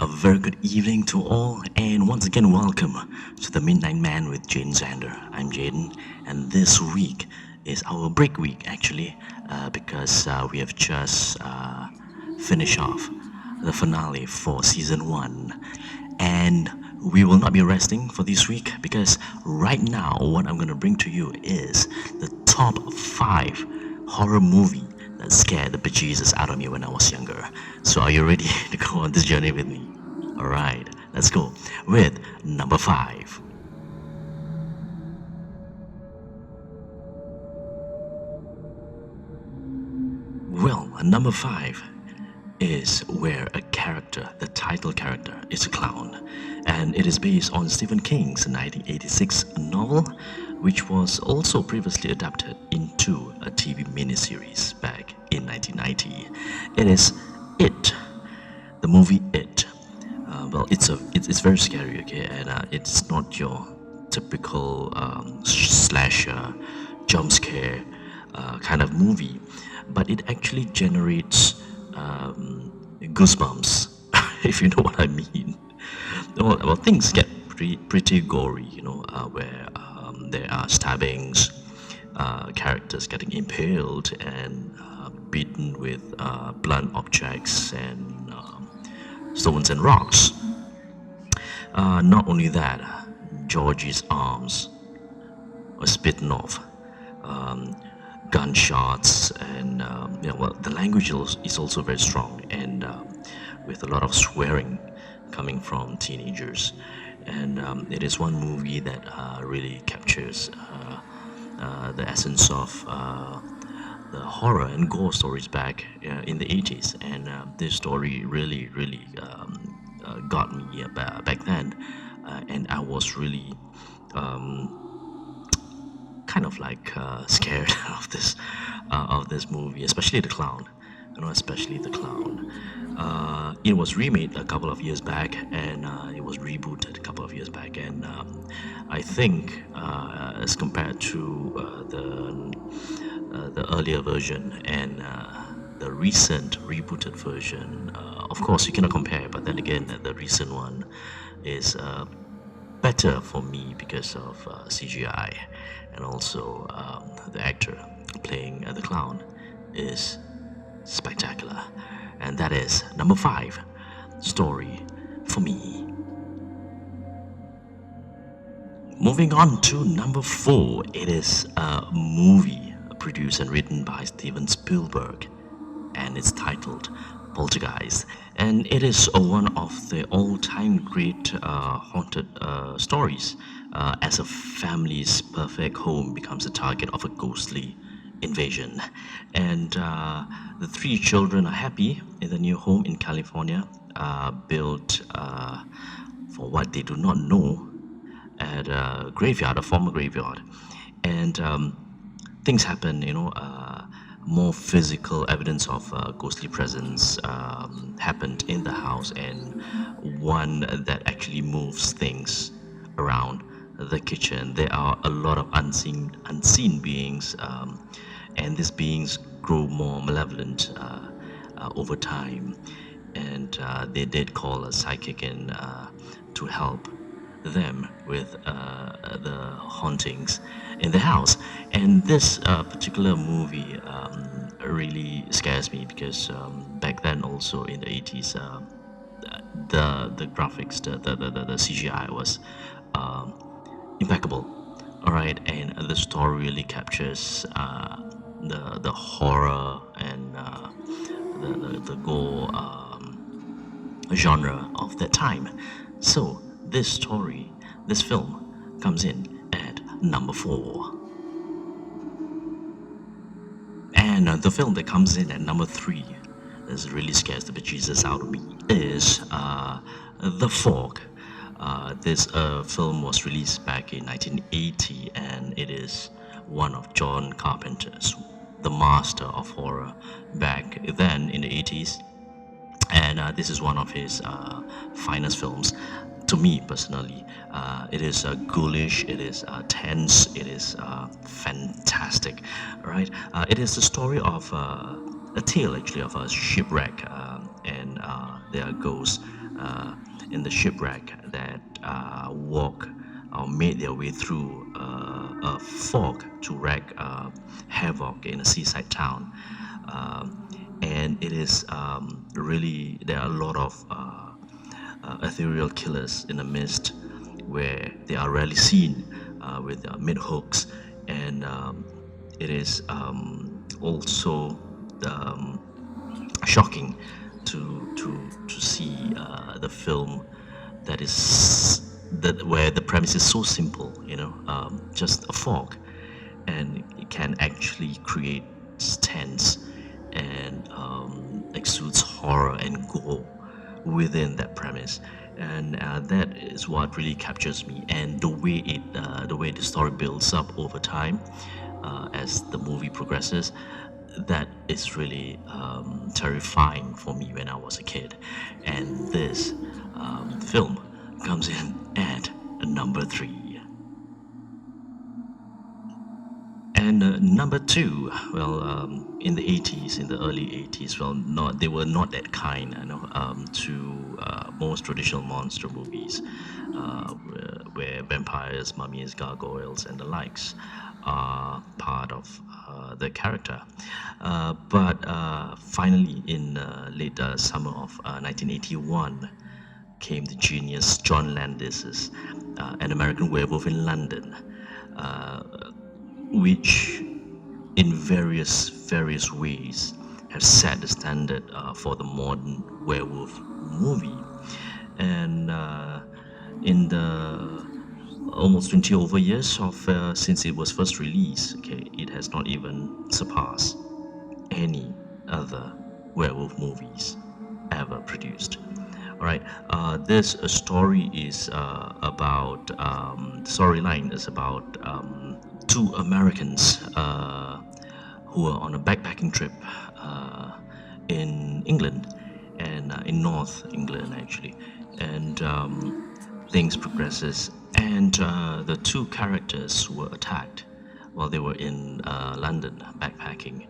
A very good evening to all, and once again, welcome to the Midnight Man with Jaden Zander. I'm Jaden, and this week is our break week actually, because we have just finished off the finale for season 1, and we will not be resting for this week because right now, what I'm going to bring to you is the top 5 horror movie that scared the bejeezes out of me when I was younger. So are you ready to go on this journey with me? Alright, let's go with number 5. Well, number 5 is where a character, the title character, is a clown, and it is based on Stephen King's 1986 novel, which was also previously adapted into a TV miniseries back in 1990. It is It, the movie It. Well, it's very scary, okay, and it's not your typical slasher, jump scare kind of movie, but it actually generates goosebumps, if you know what I mean. Well, things get pretty gory, where there are stabbings, characters getting impaled and beaten with blunt objects and stones and rocks. Not only that, Georgie's arms were spitten off, gunshots, and well, the language is also very strong, and with a lot of swearing coming from teenagers. And it is one movie that really captures the essence of the horror and gore stories back in the 80s, and this story really got me back then, and I was really kind of like scared of this movie, especially the clown. Especially the clown. It was remade a couple of years back, and it was rebooted a couple of years back, and I think as compared to the earlier version and the recent rebooted version, of course you cannot compare. But then again, the recent one is better for me because of CGI, and also the actor playing the clown is spectacular. And that is number 5 story for me. Moving on to number 4, it is a movie produced and written by Steven Spielberg, and it's titled Poltergeist, and it is one of the all-time great haunted stories, as a family's perfect home becomes the target of a ghostly invasion, and the 3 children are happy in the new home in California, built for what they do not know at a graveyard, a former graveyard, and things happen. More physical evidence of ghostly presence happened in the house, and one that actually moves things around the kitchen. There are a lot of unseen beings, and these beings grow more malevolent over time, and they did call a psychic in to help them with the hauntings in the house. And this particular movie really scares me because back then, also in the 80s, the graphics, the CGI was impeccable. All right, and the story really captures the horror and the gore genre of that time. So this film comes in at number 4. And the film that comes in at number 3, that really scares the bejesus out of me, is The Fog. This film was released back in 1980, and it is one of John Carpenter's, the master of horror back then in the 80s. And this is one of his finest films. To me personally, it is ghoulish, it is tense, it is fantastic. Right? It is the story of a tale actually of a shipwreck, and there are ghosts in the shipwreck that walk or made their way through a fog to wreak havoc in a seaside town. And it is really, there are a lot of ethereal killers in the mist where they are rarely seen with mid hooks, and it is also um, shocking to see the film that is that where the premise is so simple, just a fog, and it can actually create tense and exudes horror and gore within that premise. And that is what really captures me, and the way the story builds up over time as the movie progresses, that is really terrifying for me when I was a kid. And this film comes in at number 3. And number 2, well, in the 80s, in the early 80s, well, they were not that kind, to most traditional monster movies, where vampires, mummies, gargoyles, and the likes are part of the character. But finally, in late summer of 1981, came the genius John Landis's An American Werewolf in London, uh, which in various ways have set the standard for the modern werewolf movie. And in the almost 20 over years of since it was first released, okay, it has not even surpassed any other werewolf movies ever produced. All right, this story is about storyline is about two Americans who are on a backpacking trip in England, and in North England actually, and things progresses, and the two characters were attacked while they were in London backpacking.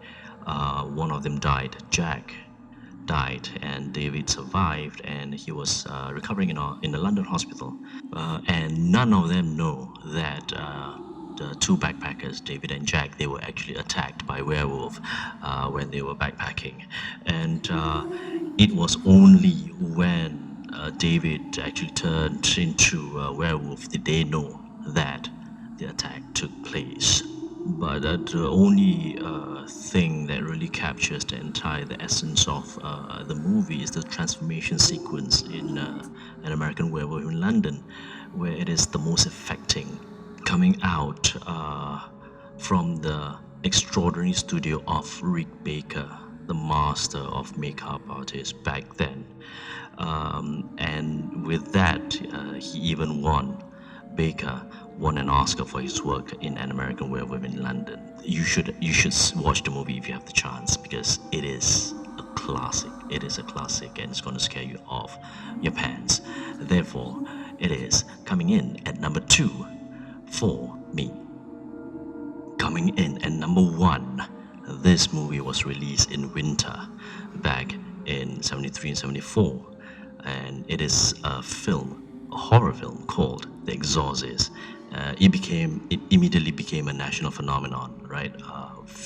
One of them died. Jack died, and David survived, and he was recovering in a London hospital. And none of them know that the two backpackers, David and Jack, they were actually attacked by werewolf when they were backpacking. And it was only when David actually turned into a werewolf did they know that the attack took place. But the only thing that really captures the essence of the movie is the transformation sequence in An American Werewolf in London, where it is the most affecting, coming out from the extraordinary studio of Rick Baker, the master of makeup artist back then. And with that, he even Baker won an Oscar for his work in An American Werewolf in London. You should watch the movie if you have the chance, because it is a classic. It is a classic, and it's going to scare you off your pants. Therefore, it is coming in at number 2 for me. Coming in at number 1, this movie was released in winter back in 73 and 74, and it is a horror film called The Exorcist. It immediately became a national phenomenon, right?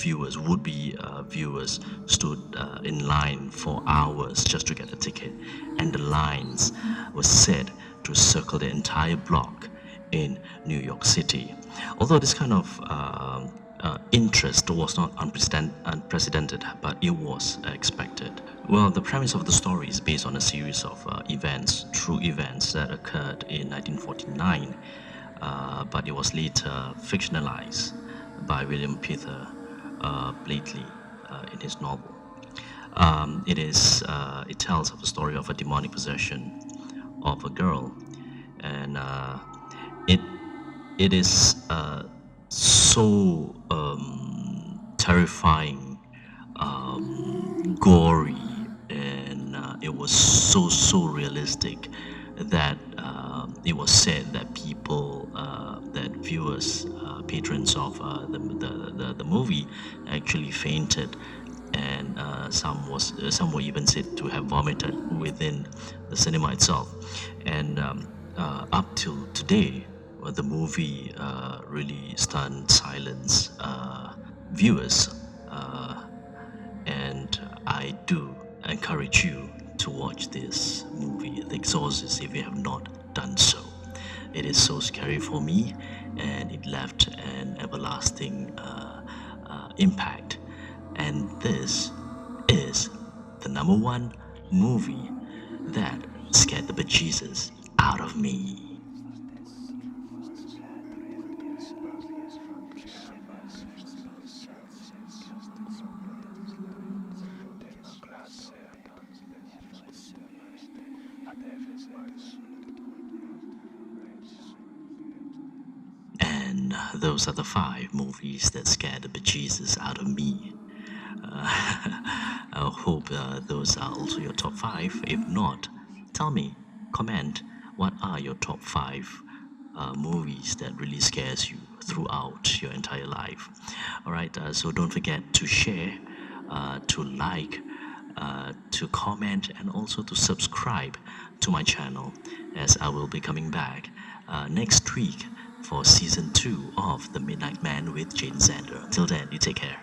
Would-be viewers stood in line for hours just to get a ticket, and the lines were said to circle the entire block in New York City. Although this kind of interest was not unprecedented, but it was expected. Well, the premise of the story is based on a series of true events that occurred in 1949, but it was later fictionalized by William Peter Blatty in his novel. It tells of the story of a demonic possession of a girl, and it is so terrifying, gory, and it was so realistic that it was said that viewers, patrons of the movie, actually fainted and some were even said to have vomited within the cinema itself. And up till today, the movie really stunned silence viewers, and I do encourage you to watch this movie, The Exorcist, if you have not done so. It is so scary for me, and it left an everlasting impact. And this is the number one movie that scared the bejesus out of me. And those are the 5 movies that scared the bejesus out of me. I hope those are also your top 5. If not, tell me, comment, what are your top 5 movies that really scares you throughout your entire life. Alright, so don't forget to share, to like, to comment, and also to subscribe to my channel, as I will be coming back next week for season 2 of The Midnight Man with Jaden Zander. Till then, you take care.